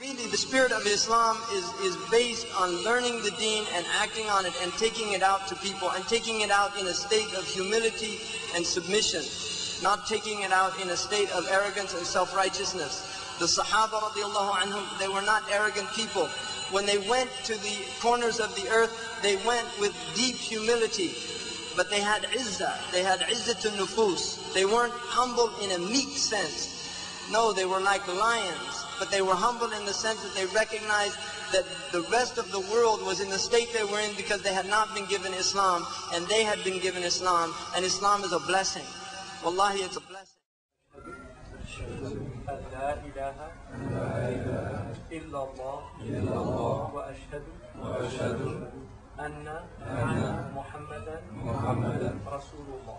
Really, the spirit of Islam is based on learning the deen and acting on it and taking it out to people and taking it out in a state of humility and submission, not taking it out in a state of arrogance and self-righteousness. The Sahaba radiallahu anhum, they were not arrogant people. When they went to the corners of the earth, they went with deep humility. But they had izzah, they had izzatun nufus. They weren't humble in a meek sense. No, they were like lions, but they were humble in the sense that they recognized that the rest of the world was in the state they were in because they had not been given Islam, and they had been given Islam, and Islam is a blessing. Wallahi, it's a blessing. أن محمدا رسول الله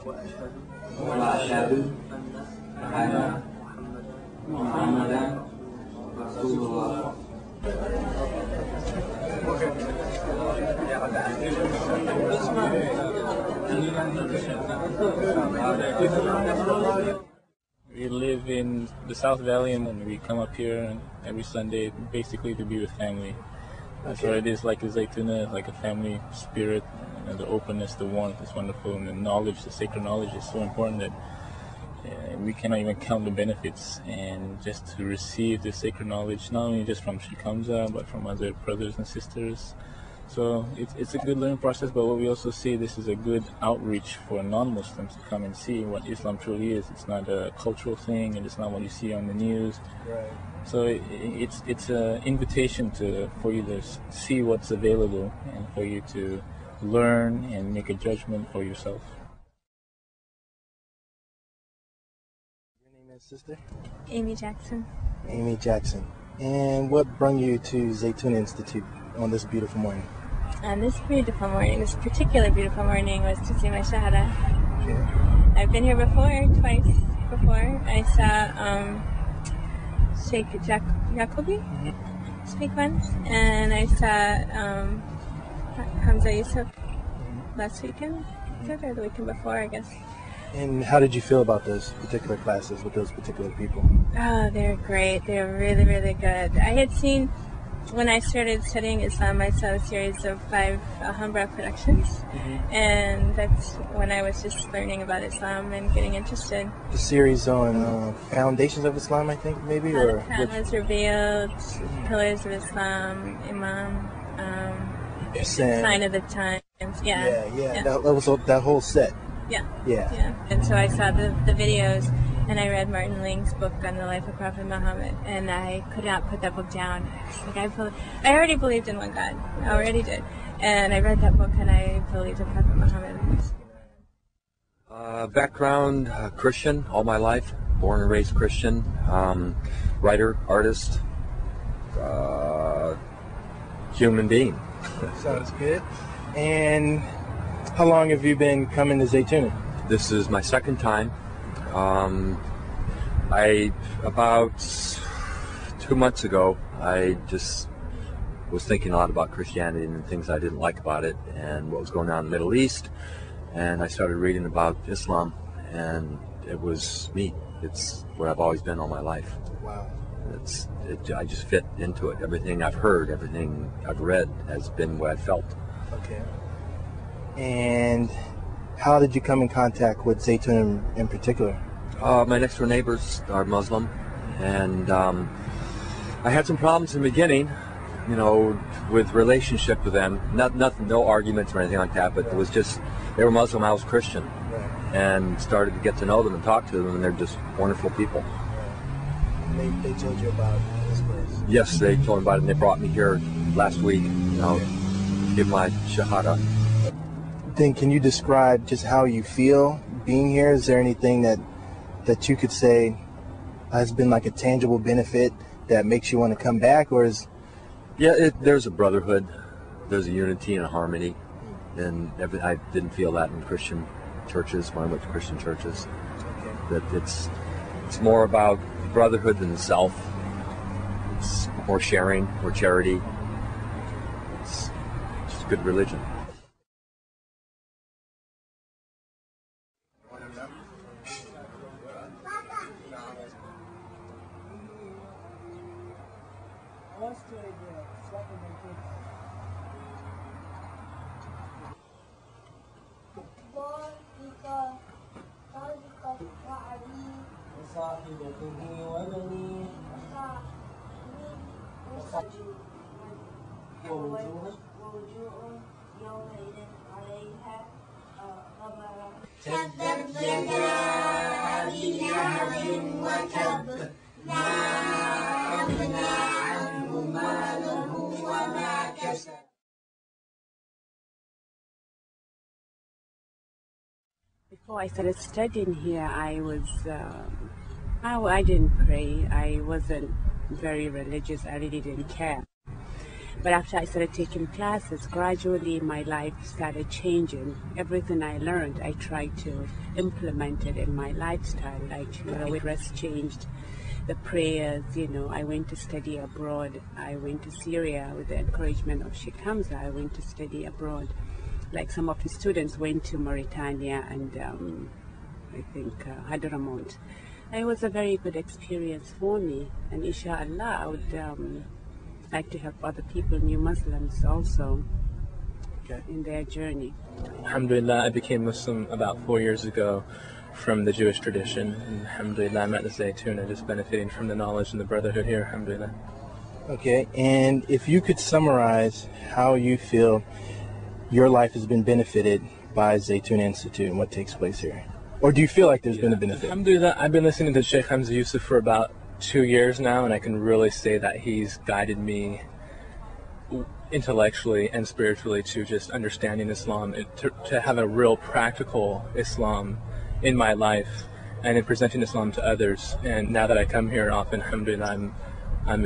وأشهد أن محمدا رسول الله. We live in the South Valley, and we come up here every Sunday basically to be with family. That's what it is, like a Zaytuna, like a family spirit, and the openness, the warmth is wonderful, and the knowledge, the sacred knowledge is so important that we cannot even count the benefits. And just to receive the sacred knowledge, not only just from Sheikh Hamza, but from other brothers and sisters. So it's a good learning process, but what we also see, this is a good outreach for non-Muslims to come and see what Islam truly is. It's not a cultural thing, and it's not what you see on the news. Right. So it's an invitation for you to see what's available and for you to learn and make a judgment for yourself. Your name is, sister? Amy Jackson. Amy Jackson. And what brought you to Zaytuna Institute on this beautiful morning? On this beautiful morning, this particular beautiful morning, was to see my Shahada. Okay. I've been here twice before. I saw Sheikh Jacobi speak once, and I saw Hamza Yusuf last weekend, or the weekend before, I guess. And how did you feel about those particular classes with those particular people? Oh, they're great. They're really, really good. I had seen, when I started studying Islam, I saw a series of 5 Alhambra productions, and that's when I was just learning about Islam and getting interested. The series on Foundations of Islam, I think, maybe? How the Quran was revealed, Pillars of Islam, Imam, Sign of the Times. Yeah. That was that whole set. Yeah. And so I saw the videos, and I read Martin Ling's book on the life of Prophet Muhammad, and I could not put that book down. I was like, I already believed in one God. I already did. And I read that book, and I believed in Prophet Muhammad. Background, Christian all my life. Born and raised Christian. Writer, artist, human being. Sounds good. And how long have you been coming to Zaytuna? This is my second time. About 2 months ago, I just was thinking a lot about Christianity and things I didn't like about it and what was going on in the Middle East. And I started reading about Islam, and it was me. It's what I've always been all my life. Wow. I just fit into it. Everything I've heard, everything I've read has been what I felt. Okay. And how did you come in contact with Zaytuna in particular? My next door neighbors are Muslim, and I had some problems in the beginning, with relationship with them. Nothing, no arguments or anything like that, but it was just, they were Muslim, I was Christian, and started to get to know them and talk to them, and they're just wonderful people. They told you about this place? Yes, they told me about it, and they brought me here last week, give my Shahada. Then can you describe just how you feel being here? Is there anything that you could say has been like a tangible benefit that makes you want to come back, or is? Yeah, there's a brotherhood, there's a unity and a harmony, and I didn't feel that in Christian churches when I went to Christian churches. Okay. That it's more about brotherhood than self. It's more sharing, more charity. It's just good religion. تبت يدا أبي لهب وتب ما أغنى عنه ماله وما كسب. Before I started studying here, I didn't pray. I wasn't very religious. I really didn't care. But after I started taking classes, gradually my life started changing. Everything I learned, I tried to implement it in my lifestyle. Like, the dress changed, the prayers, I went to study abroad. I went to Syria with the encouragement of Sheikh Hamza. I went to study abroad. Like some of the students went to Mauritania and I think Hadramaut. It was a very good experience for me, and inshallah I would like to help other people, new Muslims also, in their journey. Alhamdulillah, I became Muslim about 4 years ago from the Jewish tradition, and alhamdulillah I'm at the Zaytuna, just benefiting from the knowledge and the brotherhood here, alhamdulillah. Okay, and if you could summarize how you feel your life has been benefited by Zaytuna Institute and what takes place here. Or do you feel like there's been a benefit? Alhamdulillah, I've been listening to Sheikh Hamza Yusuf for about 2 years now, and I can really say that he's guided me intellectually and spiritually to just understanding Islam, to have a real practical Islam in my life and in presenting Islam to others. And now that I come here often, alhamdulillah, I'm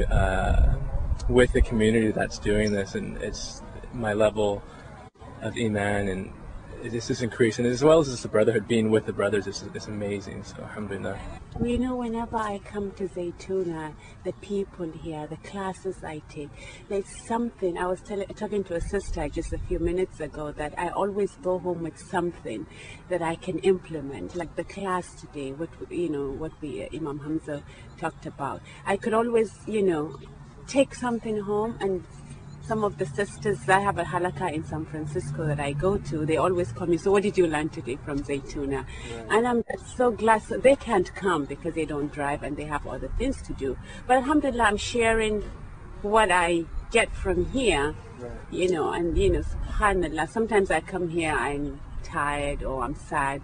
with the community that's doing this, and it's my level of Iman and this is increasing, as well as the brotherhood, being with the brothers is amazing. So alhamdulillah. Whenever I come to Zaytuna, the people here, the classes I take, there's something. I was talking to a sister just a few minutes ago that I always go home with something that I can implement. Like the class today, what the Imam Hamza talked about. I could always, take something home. And some of the sisters, I have a halakha in San Francisco that I go to, they always call me, so what did you learn today from Zaytuna? Right. And I'm so glad. So they can't come because they don't drive and they have other things to do. But alhamdulillah, I'm sharing what I get from here, right. And subhanallah, sometimes I come here, I'm tired or I'm sad.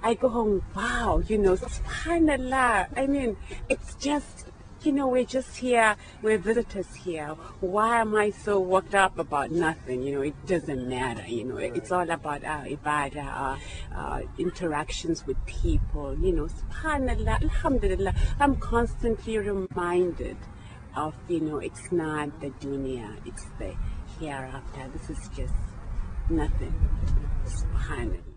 I go home, wow, subhanallah. I mean, it's just, we're just here, we're visitors here. Why am I so worked up about nothing? It doesn't matter. It's all about our ibadah, our interactions with people. Subhanallah, alhamdulillah. I'm constantly reminded of, it's not the dunya, it's the hereafter. This is just nothing. Subhanallah.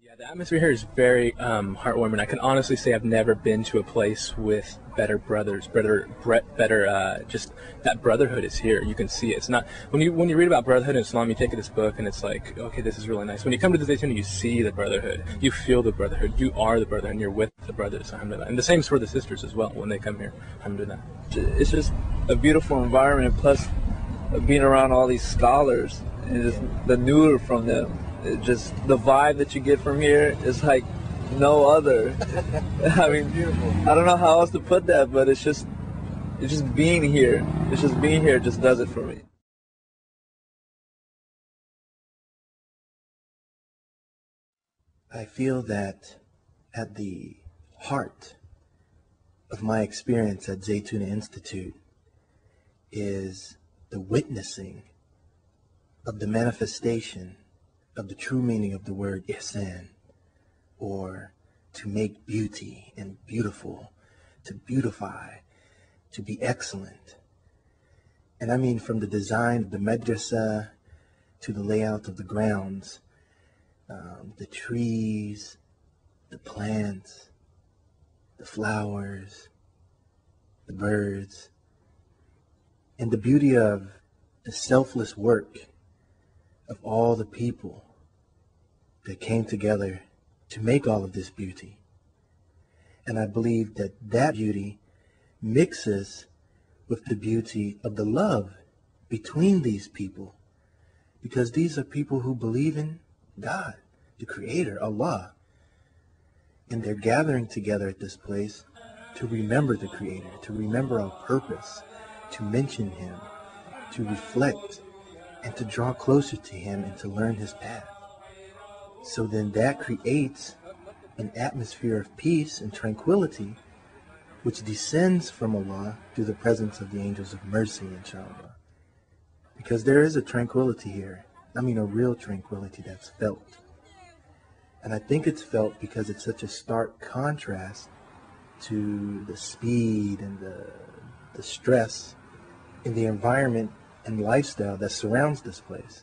Yeah, the atmosphere here is very heartwarming. I can honestly say I've never been to a place with better brothers, just that brotherhood is here. You can see it. It's not when you read about brotherhood in Islam, you take this book and it's like, okay, this is really nice. When you come to the Zaytuna, you see the brotherhood, you feel the brotherhood, you are the brotherhood, and you're with the brothers, alhamdulillah. And the same is for the sisters as well when they come here, alhamdulillah. It's just a beautiful environment, plus being around all these scholars and just the nur from them. Just the vibe that you get from here is like no other. I mean, I don't know how else to put that, but it's just being here. It's just being here just does it for me. I feel that at the heart of my experience at Zaytuna Institute is the witnessing of the manifestation of the true meaning of the word ihsan, or to make beauty and beautiful, to beautify, to be excellent. And I mean from the design of the madrasa to the layout of the grounds, the trees, the plants, the flowers, the birds, and the beauty of the selfless work of all the people that came together to make all of this beauty. And I believe that that beauty mixes with the beauty of the love between these people, because these are people who believe in God, the Creator, Allah, and they're gathering together at this place to remember the Creator, to remember our purpose, to mention Him, to reflect, and to draw closer to Him and to learn His path. So then that creates an atmosphere of peace and tranquility which descends from Allah through the presence of the angels of mercy, inshallah. Because there is a tranquility here. I mean a real tranquility that's felt. And I think it's felt because it's such a stark contrast to the speed and the stress in the environment and lifestyle that surrounds this place.